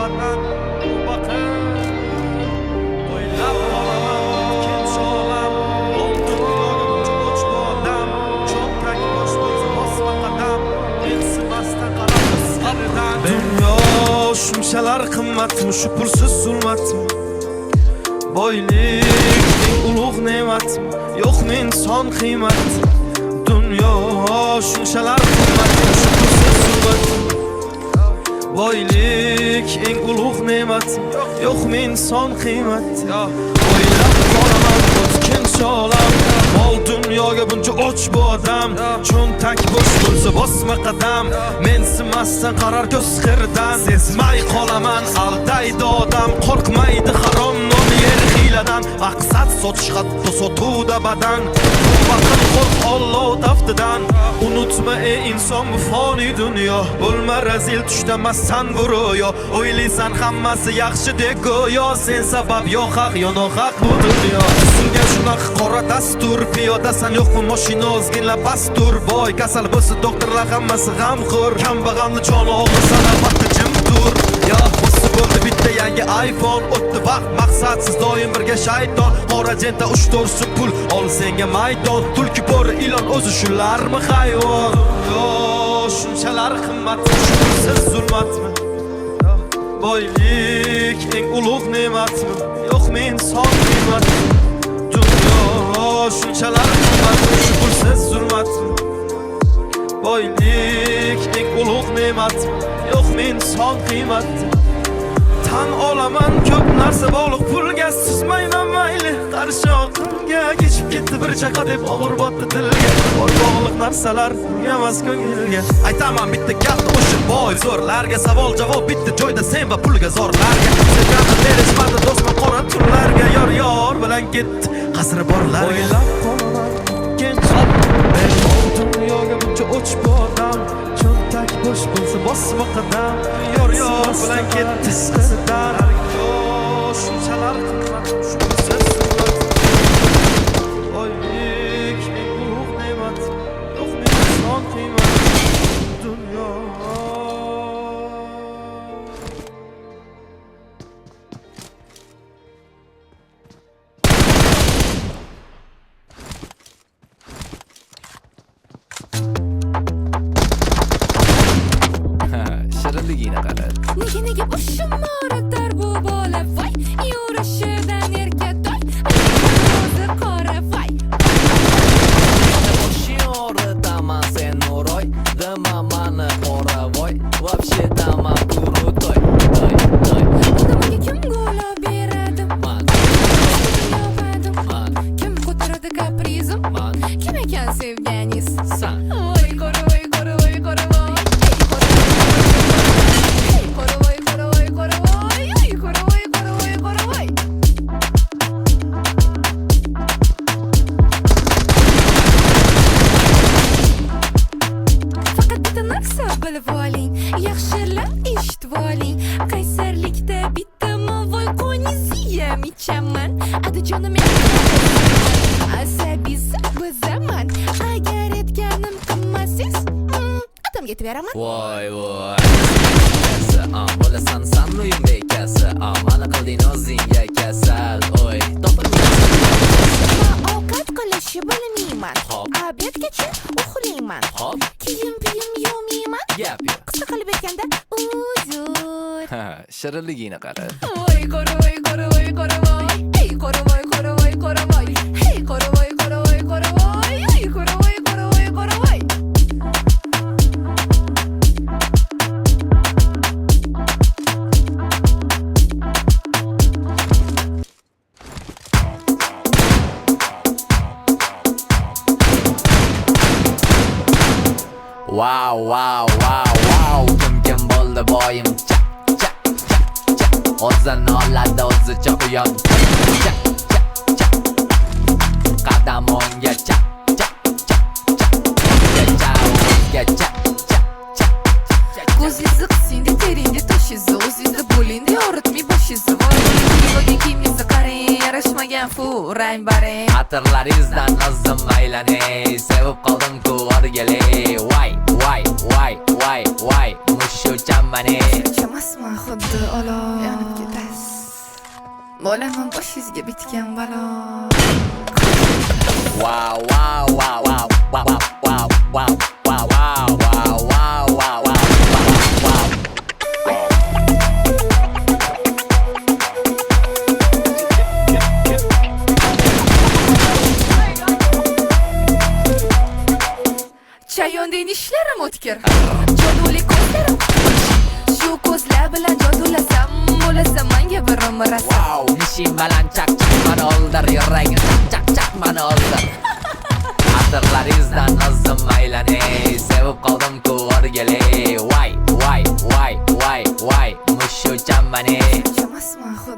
qolaman bu bakır Oylab qolaman ikkinchi olam Oltin yo'limcha uch bodam Cho'ntak bosh bo'lsa bosma qadam Mensimasdan qarab isqaridan Dunyo shunchalar qimmatmi shu pulsiz zulmatmi Boylik eng ulug' ne'matmi yo'qmi inson qiymat Dunyo shunchalar qimmatmi shu pulsiz zulmatmi Boylik eng ulug' ne'matmi yo'qmi inson qiymat O'ylab qolaman o'tkinchi olam Mol dunyoga buncha och bu odam Cho'ntak bo'sh bo'lsa bosma qadam Mensimasdan qarar ko'z qirdan Sezmay qolaman aldaydi odam Qo'rqmaydi harom non yer hiyladan Maqsad sotish hatto sotuvda badan Bu vaqt qo'rq Alloh taftidan Unutma ey inson bu foniy dunyo Bo'lma razil tushdamassan bu ro'yo O'ylaysan hammasi yaxshi deb go'yo Sen sabab yo haq yo nohaq bu dunyo Usulga shunaqa qora dastur Piyodasan yo'qmi mashina ozginlab pastur Boy kasal bo'lsa doktorlar hammasi g'amxo'r Kambag'alni joni og'risa navbatda jim tur Yo o'si bo'ldi bitta yangi iPhone O'tdi vaqt maqsadsiz doim birga shayton Qora jenta 3-4 pul ol senga maydon Tulki bo'ri ilon o'zi shularmi hayvon Yo shunchalar qimmatmi shunsiz zulmatmi Boylik eng ulug' ne'matmi yo'qmi inson qiymat Dunyo shunchalar qimmatmi shu pulsiz zulmatmi Boylik eng ulug' ne'matmi yo'qmi inson qiymat Tan olaman ko'p narsa bog'liq pulga Suzmayman mayli qarshi oqimga Kechib ketdi bir chaqa deb og'ir botdi dilga Bor bog'liq narsalar pulga emas ko'ngilga Aytaman bitta gapni o'sha boy zo'rlarga Savol javob bitta joyda sen va pulga zorlarga Sevgani berishmadi do'stman qora tunlarga Yor bilan ketdi qasri borlarga O'ylab qolaman ikkinchi dunyoga buncha o'ch bu odam Cho'ntak bo'sh bo'lsa bosma qadam Yor bilan ketdi qisidan Shunchalar qimmat shunsiz zulmat Boylik eng ulug' ne'mat yo'qmi inson qiymat Dunyo Shirinligini qara Nega boshim og'ritar bu bola voy Yurishidan erkatoy o'zi qora voy Boshing og'ritaman sen Nuroy Dima mani qora voy Vobshe dama kurutoy Odamga kim g'o'lo beradi Man Kim ko'taradi kaprizim Kim ekan sevganingiz San Voy qora voy qora voy qora voy bilib oling yaxshilab eshitib oling qaysarlikda bittami voy qoniziyam ichaman adajonim asabisi bizaman agar aytganim qilmasangiz odamga aytib beraman Voy bo'lasan san uyim bekasi Mana qilding o'zingga kasal Oy ovqat qilishni bilmayman obedgacha uxlayman kiyim yuvmayman Gap yo'q qisqa qilib aytganda uzr Shirinligini qara voy qora voy qora voy qora voy ey qora voy qora voy qora voy hey qora voy qora voy qora voy ey qora voy qora voy qora voy Wow Kim bo'ldi boyim O'zini oladi o'zicha quyon Qadam o'ngga ko'zingizni qisingda teringga tashingizni o'zingizda bo'lingda yoritmay boshingizni voy kiyimga qarang yarashmagan fu rang baring. Xatirlaringizdan o'zim aylanay, sevib qoldim-ku o'rgili. Voy, mushuchan mani. Chamasman xuddi olov yonib ketasiz. Bo'laman boshingizga bitgan balo. Chayonday nishlarim o'tkir. Joduli ko'zlarim. Shu ko'zlar bilan jodulasam, bo'lasa menga bir umr asam. Nishim bilan chaq-chaq mani oldir, yuragim chaq-chaq mani oldir. Xatirlaringizdan o'zim aylanay, sevib qoldim-ku o'rgili. Voy, mushuchan mani. Chamasman xuddi